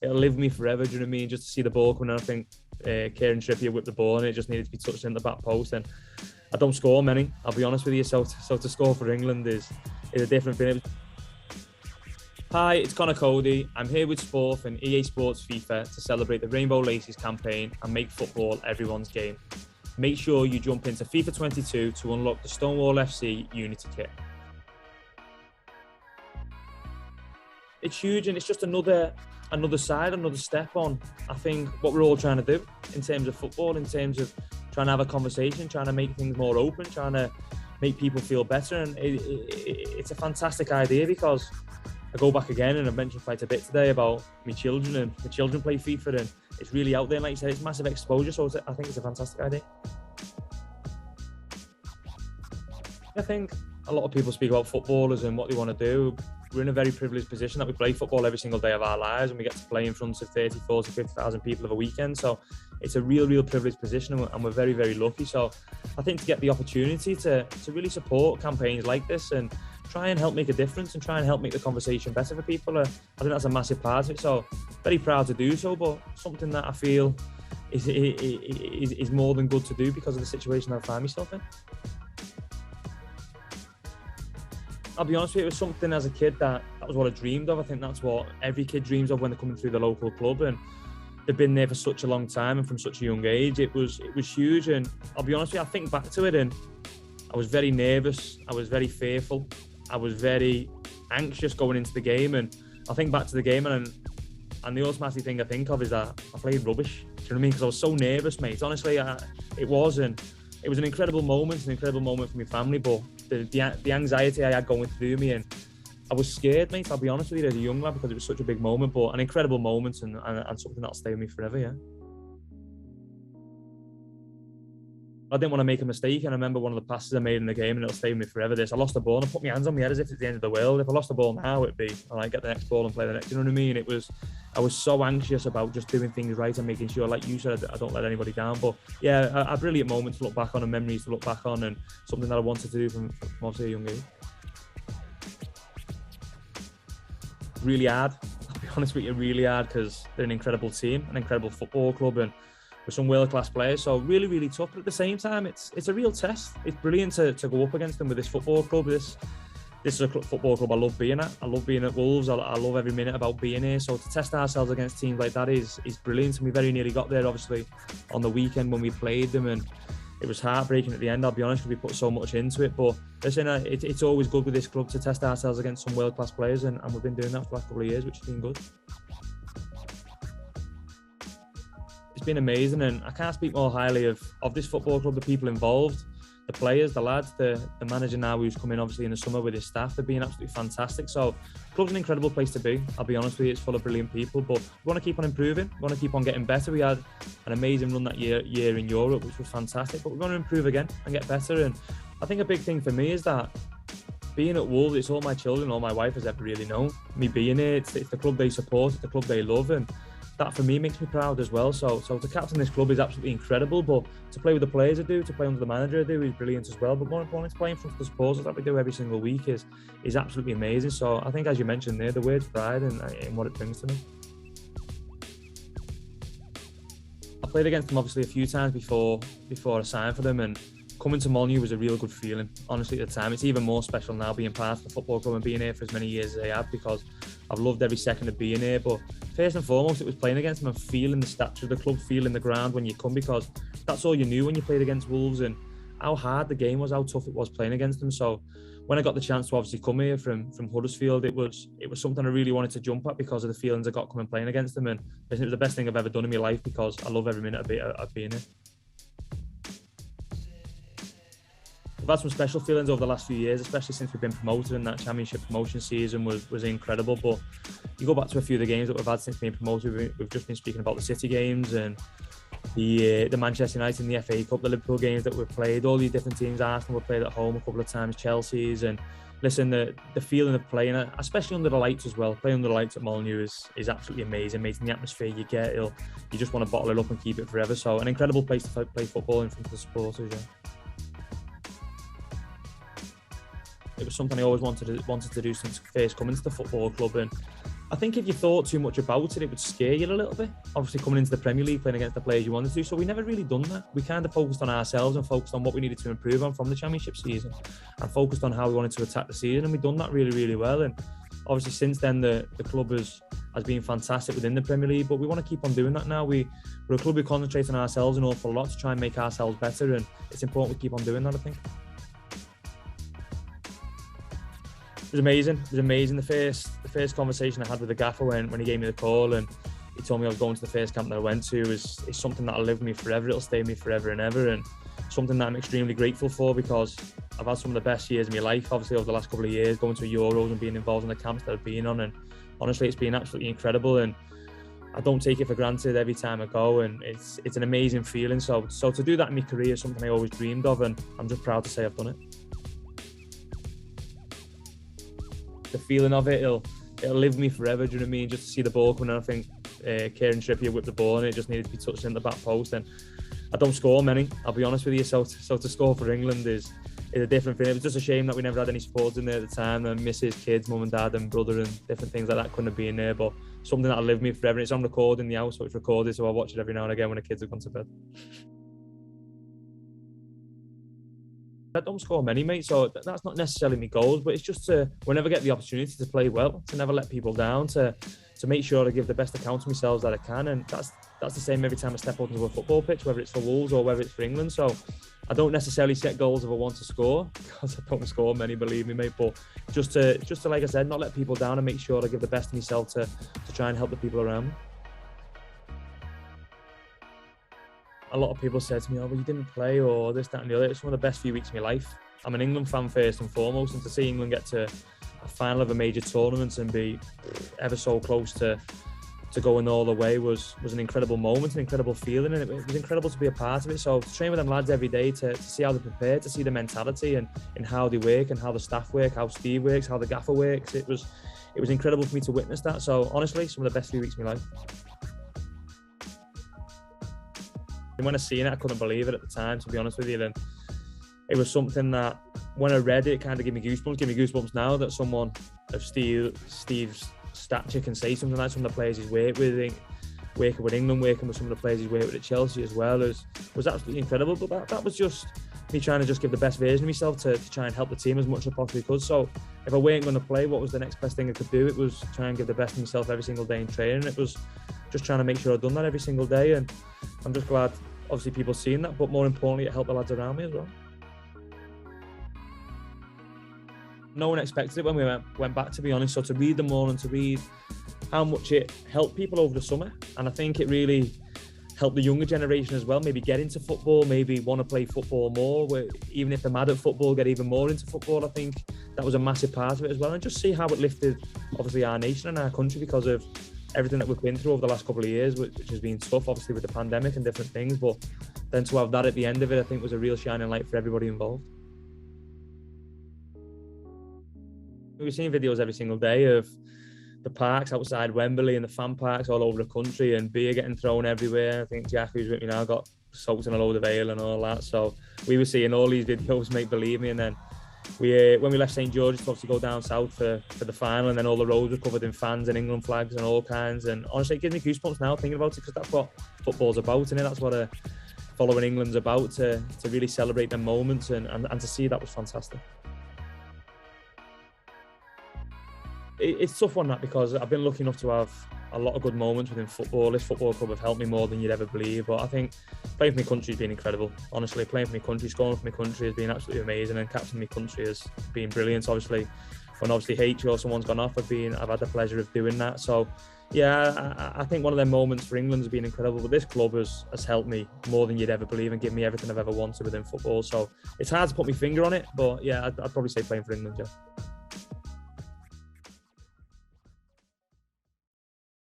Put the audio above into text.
it'll live with me forever. Do you know what I mean? Just to see the ball coming in, I think Kieran Trippier whipped the ball and it just needed to be touched in the back post. And I don't score many, I'll be honest with you. So to score for England is a different thing. Hi, it's Conor Coady. I'm here with Sporf and EA Sports FIFA to celebrate the Rainbow Laces campaign and make football everyone's game. Make sure you jump into FIFA 22 to unlock the Stonewall FC Unity kit. It's huge, and it's just another side, another step on, I think, what we're all trying to do in terms of football, in terms of trying to have a conversation, trying to make things more open, trying to make people feel better. And it's a fantastic idea, because I go back again, and I've mentioned quite a bit today about my children, and the children play FIFA, and it's really out there. Like you said, it's massive exposure, so I think it's a fantastic idea. I think a lot of people speak about footballers and what they want to do. We're in a very privileged position that we play football every single day of our lives, and we get to play in front of 30, 40, 50,000 people of a weekend. So it's a real privileged position, and we're very, very lucky. So I think to get the opportunity to really support campaigns like this and try and help make a difference and try and help make the conversation better for people, I think that's a massive part of it. So very proud to do so, but something that I feel is more than good to do because of the situation I find myself in. I'll be honest with you, it was something as a kid that was what I dreamed of. I think that's what every kid dreams of when they're coming through the local club, and they've been there for such a long time and from such a young age. It was huge, and I'll be honest with you, I think back to it and I was very nervous, I was very fearful, I was very anxious going into the game, and I think back to the game and the automatic thing I think of is that I played rubbish. Do you know what I mean? Because I was so nervous, mate. Honestly, it was an incredible moment, for my family, but the anxiety I had going through me, and I was scared, mate, I'll be honest with you, as a young lad, because it was such a big moment, but an incredible moment and something that'll stay with me forever, yeah. I didn't want to make a mistake, and I remember one of the passes I made in the game, and it'll stay with me forever. I lost the ball and I put my hands on my head as if it's the end of the world. If I lost the ball now, it'd be, all right, get the next ball and play the next, you know what I mean? I was so anxious about just doing things right and making sure, like you said, I don't let anybody down. But yeah, a brilliant moment to look back on and memories to look back on, and something that I wanted to do from obviously a young age. Really hard, I'll be honest with you, really hard, because they're an incredible team, an incredible football club, and with some world-class players, so really tough. But at the same time, it's a real test. It's brilliant to go up against them with this football club. This is a football club I love being at. I love being at Wolves. I love every minute about being here. So to test ourselves against teams like that is brilliant. And we very nearly got there, obviously, on the weekend when we played them, and it was heartbreaking at the end, I'll be honest, because we put so much into it. But listen, it's always good with this club to test ourselves against some world-class players, and we've been doing that for the last couple of years, which has been good. It's been amazing, and I can't speak more highly of this football club, the people involved, the players, the lads, the manager now who's come in obviously in the summer with his staff. They've been absolutely fantastic. So the club's an incredible place to be, I'll be honest with you. It's full of brilliant people, but we want to keep on improving, we want to keep on getting better. We had an amazing run that year in Europe, which was fantastic, but we're going to improve again and get better. And I think a big thing for me is that being at Wolves, it's all my children, all my wife has ever really known. Me being here, it's the club they support, it's the club they love, and that for me makes me proud as well. So to captain this club is absolutely incredible, but to play with the players I do, to play under the manager I do, is brilliant as well. But more importantly, to play in front of the supporters that we do every single week is absolutely amazing. So I think, as you mentioned there, the word's pride and what it brings to me. I played against them obviously a few times before I signed for them, and coming to MOLINEUX was a real good feeling, honestly, at the time. It's even more special now being part of the football club and being here for as many years as I have, because I've loved every second of being here. But first and foremost, it was playing against them and feeling the stature of the club, feeling the ground when you come, because that's all you knew when you played against Wolves, and how hard the game was, how tough it was playing against them. So when I got the chance to obviously come here from Huddersfield, it was something I really wanted to jump at because of the feelings I got coming playing against them, and it was the best thing I've ever done in my life, because I love every minute of being here. We've had some special feelings over the last few years, especially since we've been promoted, and that championship promotion season was incredible. But you go back to a few of the games that we've had since being promoted. We've just been speaking about the City games and the Manchester United and the FA Cup, the Liverpool games that we've played, all these different teams. Arsenal, we've played at home a couple of times, Chelsea's, and listen, the feeling of playing, especially under the lights as well. Playing under the lights at MOLINEUX is absolutely amazing, mate. And the atmosphere you get, you just want to bottle it up and keep it forever. So an incredible place to play football in front of the supporters, yeah. It was something I always wanted to do since first coming to the football club, and I think if you thought too much about it, it would scare you a little bit. Obviously, coming into the Premier League, playing against the players you wanted to. So we never really done that. We kind of focused on ourselves and focused on what we needed to improve on from the Championship season, and focused on how we wanted to attack the season. And we've done that really, really well. And obviously, since then, the club has been fantastic within the Premier League. But we want to keep on doing that now. We're a club who concentrates on ourselves an awful lot to try and make ourselves better. And it's important we keep on doing that, I think. It was amazing. It was amazing. The first conversation I had with the gaffer when he gave me the call and he told me I was going to the first camp that I went to is something that'll live with me forever. It'll stay with me forever and ever, and something that I'm extremely grateful for, because I've had some of the best years of my life, obviously, over the last couple of years, going to Euros and being involved in the camps that I've been on. And honestly, it's been absolutely incredible, and I don't take it for granted every time I go, and it's an amazing feeling. So to do that in my career is something I always dreamed of, and I'm just proud to say I've done it. The feeling of it, it'll live with me forever. Do you know what I mean? Just to see the ball coming in, I think Kieran Trippier whipped the ball and it just needed to be touched in the back post. And I don't score many, I'll be honest with you. So to score for England is a different thing. It was just a shame that we never had any supporters in there at the time, and missus, kids, mum and dad and brother and different things like that couldn't have been there. But something that'll live with me forever. It's on record in the house, so it's recorded, so I watch it every now and again when the kids have gone to bed. I don't score many, mate, so that's not necessarily my goals, but it's just to, whenever I get the opportunity to play well, to never let people down, to make sure I give the best account of myself that I can. And that's the same every time I step onto a football pitch, whether it's for Wolves or whether it's for England. So I don't necessarily set goals if I want to score, because I don't score many, believe me, mate, but just to like I said, not let people down and make sure I give the best of myself to try and help the people around me. A lot of people said to me, oh, well, you didn't play, or this, that and the other. It's one of the best few weeks of my life. I'm an England fan first and foremost, and to see England get to a final of a major tournament and be ever so close to going all the way was an incredible moment, an incredible feeling, and it was incredible to be a part of it. So to train with them lads every day, to see how they're prepared, to see the mentality and how they work and how the staff work, how Steve works, how the gaffer works, it was incredible for me to witness that. So honestly, some of the best few weeks of my life. And when I seen it, I couldn't believe it at the time, to be honest with you. And it was something that, when I read it, it kind of gave me goosebumps now that someone of Steve's stature can say something like some of the players he's worked with, working with England, working with some of the players he's worked with at Chelsea as well, was absolutely incredible. But that was just me trying to just give the best version of myself to try and help the team as much as I possibly could. So if I weren't going to play, what was the next best thing I could do? It was try and give the best of myself every single day in training. It was just trying to make sure I'd done that every single day, and I'm just glad, obviously, people seeing that, but more importantly, it helped the lads around me as well. No one expected it when we went back, to be honest. So to read them all and to read how much it helped people over the summer, and I think it really helped the younger generation as well, maybe get into football, maybe want to play football more, where even if they're mad at football, get even more into football. I think that was a massive part of it as well, and just see how it lifted, obviously, our nation and our country because of everything that we've been through over the last couple of years, which has been tough, obviously, with the pandemic and different things. But then to have that at the end of it, I think was a real shining light for everybody involved. We've seen videos every single day of the parks outside Wembley and the fan parks all over the country, and beer getting thrown everywhere. I think Jack, who's with me now, got soaked in a load of ale and all that. So we were seeing all these videos, mate, believe me. And then when we left St George's to obviously go down south for the final, and then all the roads were covered in fans and England flags and all kinds. And honestly, it gives me goosebumps now thinking about it, because that's what football's about, isn't it? That's what following England's about, to really celebrate them moments, and to see that was fantastic. It's tough on that, because I've been lucky enough to have a lot of good moments within football. This football club have helped me more than you'd ever believe. But I think playing for my country has been incredible. Honestly, playing for my country, scoring for my country has been absolutely amazing, and captaining my country has been brilliant. Obviously, when H or someone's gone off, I've had the pleasure of doing that. So yeah, I think one of them moments for England has been incredible. But this club has helped me more than you'd ever believe, and given me everything I've ever wanted within football. So it's hard to put my finger on it, but yeah, I'd probably say playing for England, yeah.